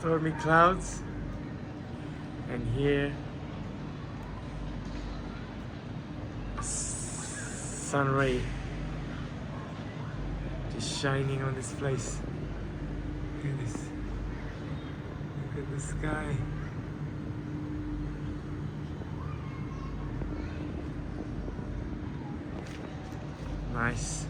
stormy clouds, and here sun ray just shining on this place. Look at this. Look at the sky. Nice.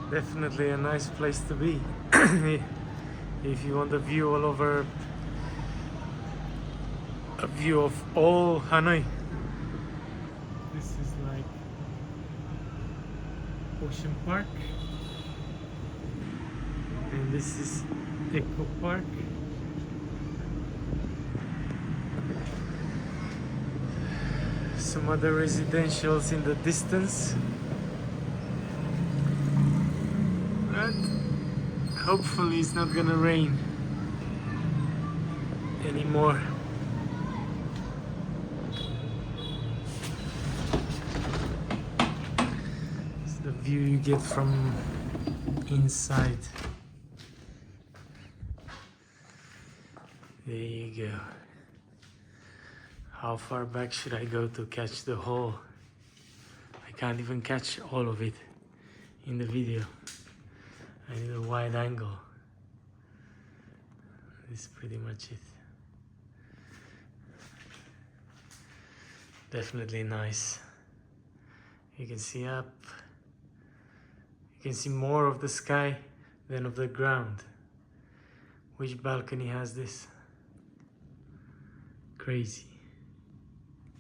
Definitely a nice place to be. If you want a view all over, a view of all Hanoi. This is like Ocean Park, and this is Eco Park. Some other residentials in the distance, but hopefully it's not gonna rain anymore. It's the view you get from inside. There you go. How far back should I go to catch the whole? I can't even catch all of it in the video. I need a wide angle. This is pretty much it. Definitely nice. You can see up. You can see more of the sky than of the ground. Which balcony has this? Crazy.